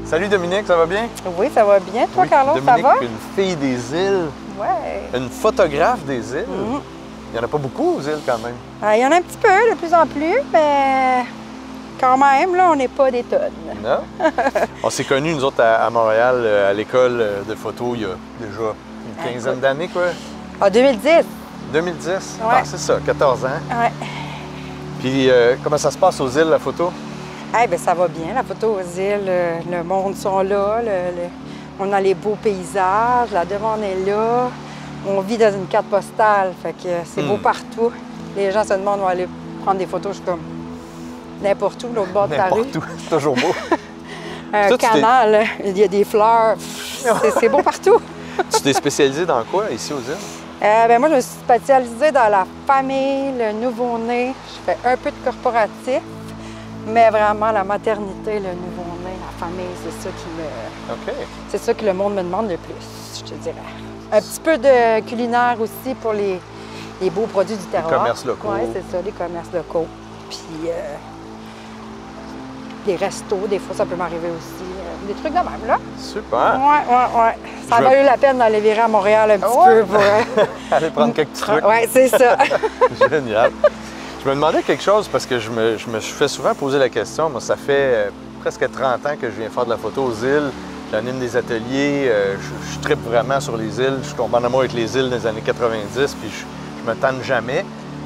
Salut Dominique, ça va bien? Oui, ça va bien. Toi, Oui, Carlos, Dominique, ça va? une fille des îles, Oui. une photographe des îles. Mhm. Il n'y en a pas beaucoup aux îles quand même. Il y en a un petit peu, de plus en plus, mais quand même, là, on n'est pas des tonnes. Non? On s'est connus, nous autres, à Montréal, à l'école de photo, il y a déjà une quinzaine d'années, quoi. En 2010. 2010? Ouais. Ah, c'est ça, 14 ans. Oui. Puis comment ça se passe aux îles, la photo? Eh bien, ça va bien, la photo aux îles. Le monde sont là. On a les beaux paysages. La demande est là. On vit dans une carte postale. Fait que c'est beau partout. Les gens se demandent où aller prendre des photos. Je suis comme n'importe où, l'autre bord de ta rue. N'importe où, c'est toujours beau. Un Toi, canal, il y a des fleurs. C'est beau partout. Tu t'es spécialisé dans quoi ici aux îles? Ben moi, je me suis spécialisée dans la famille, le nouveau-né. Je fais un peu de corporatif, mais vraiment la maternité, le nouveau-né, la famille, c'est ça qui me... OK. C'est ça que le monde me demande le plus, je te dirais. Un petit peu de culinaire aussi pour les beaux produits du terroir. Les commerces locaux. Oui, c'est ça, les commerces locaux. Puis des restos, des fois, ça peut m'arriver aussi. Des trucs de même, là. Super. Oui. Ça a valu la peine d'aller virer à Montréal un petit peu pour... Aller prendre quelques trucs. Oui, c'est ça. Génial. Je me demandais quelque chose parce que je me fais souvent poser la question. Moi, ça fait presque 30 ans que je viens faire de la photo aux îles. J'anime des ateliers. Je trippe vraiment sur les îles. Je suis tombé en amour avec les îles dans les années 90, puis je me tanne jamais.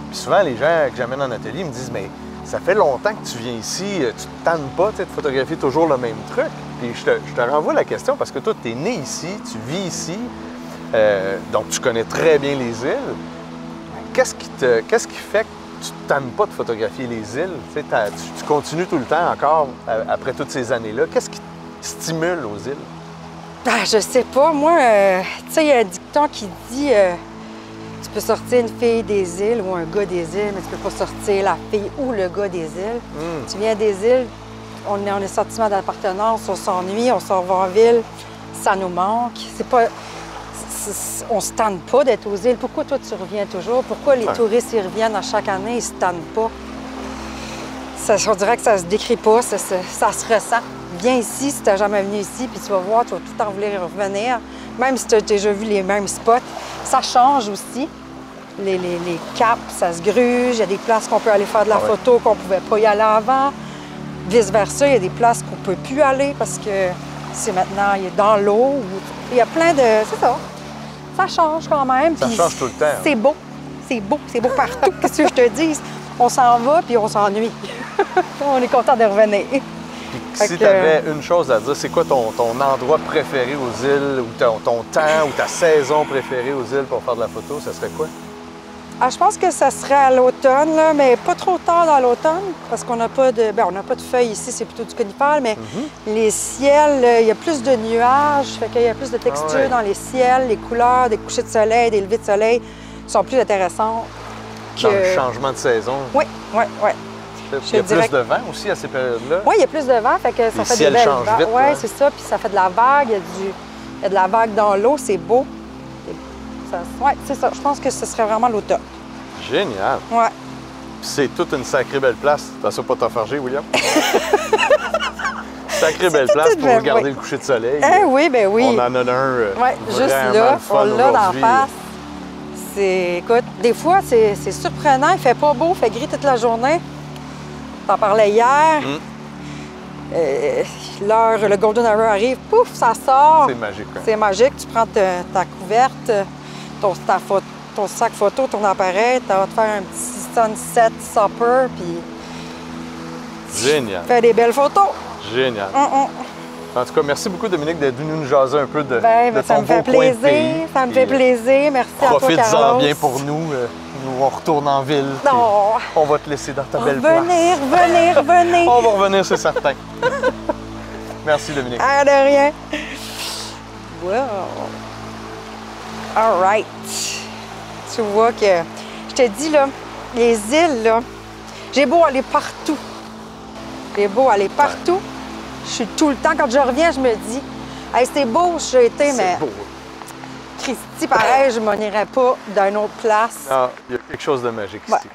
Puis souvent, les gens que j'amène en atelier me disent « Mais ça fait longtemps que tu viens ici, tu te tannes pas de photographier toujours le même truc. » Puis je te renvoie la question parce que toi, tu es né ici, tu vis ici, donc tu connais très bien les îles. Qu'est-ce qui fait que tu te tannes pas de photographier les îles? Tu continues tout le temps encore après toutes ces années-là. Qu'est-ce qui te stimule aux îles? Ah, je sais pas. Moi, tu sais, il y a un dicton qui dit tu peux sortir une fille des îles ou un gars des îles, mais tu peux pas sortir la fille ou le gars des îles. Tu viens des îles, on est sentiment d'appartenance, on s'ennuie, on s'en va en ville, ça nous manque. On se tanne pas d'être aux îles. Pourquoi toi, tu reviens toujours? Pourquoi les touristes, ils reviennent à chaque année, ils se tannent pas? On dirait que ça se décrit pas, ça se ressent. Viens ici, si tu n'as jamais venu ici, puis tu vas voir, tu vas tout le temps vouloir revenir. Même si tu as déjà vu les mêmes spots, ça change aussi. Les caps, ça se gruge. Il y a des places qu'on peut aller faire de la photo qu'on ne pouvait pas y aller avant. Vice-versa, il y a des places qu'on ne peut plus aller parce que c'est maintenant, il est dans l'eau. Il y a plein de... C'est ça. Ça change quand même. Ça change tout le temps. C'est beau. C'est beau. C'est beau partout. Qu'est-ce que je te dis? On s'en va, puis on s'ennuie. On est content de revenir. Puis, si tu avais une chose à dire, c'est quoi ton endroit préféré aux îles, ou ton temps, ou ta saison préférée aux îles pour faire de la photo, ça serait quoi? Ah, je pense que ça serait à l'automne, là, mais pas trop tard dans l'automne, parce qu'on n'a pas de... on n'a pas de feuilles ici, c'est plutôt du conifère, mais les ciels, il y a plus de nuages, fait qu'il y a plus de texture dans les ciels, les couleurs des couchers de soleil, des levées de soleil sont plus intéressantes que... Dans le changement de saison? Oui. Il y a plus de vent aussi à ces périodes-là? Oui, il y a plus de vent, fait que ça fait des belles vagues. Oui, c'est ça, puis ça fait de la vague, il y a de la vague dans l'eau, c'est beau. Oui, c'est ça. Je pense que ce serait vraiment l'automne. Génial. Oui. C'est toute une sacrée belle place. T'as ça pas t'enfarger, William? Sacrée belle place pour regarder le coucher de soleil. Oui, bien oui. On en a un juste là, on l'a d'en face. Écoute, des fois, c'est surprenant. Il fait pas beau, il fait gris toute la journée. T'en parlais hier. L'heure, le Golden Hour arrive, pouf, ça sort. C'est magique. Hein? C'est magique. Tu prends ta couverte, ton sac photo, ton appareil, tu vas te faire un petit sunset supper, puis... Génial. Tu fais des belles photos. Génial. En tout cas, merci beaucoup, Dominique, d'être venu nous jaser un peu de ton beau coin de pays. Ça me fait plaisir. Merci à toi, Carlos. Profites-en bien pour nous. Nous, on retourne en ville. On va te laisser dans ta belle place. Revenir. On va revenir, c'est certain. Merci, Dominique. Ah, de rien. Wow. All right. Tu vois que, je te dis, là, les îles, là, j'ai beau aller partout. Je suis tout le temps, quand je reviens, je me dis, hey, c'est beau où j'ai été, mais beau. Christy, pareil, je m'en irais pas d'une autre place. Ah, il y a quelque chose de magique ici.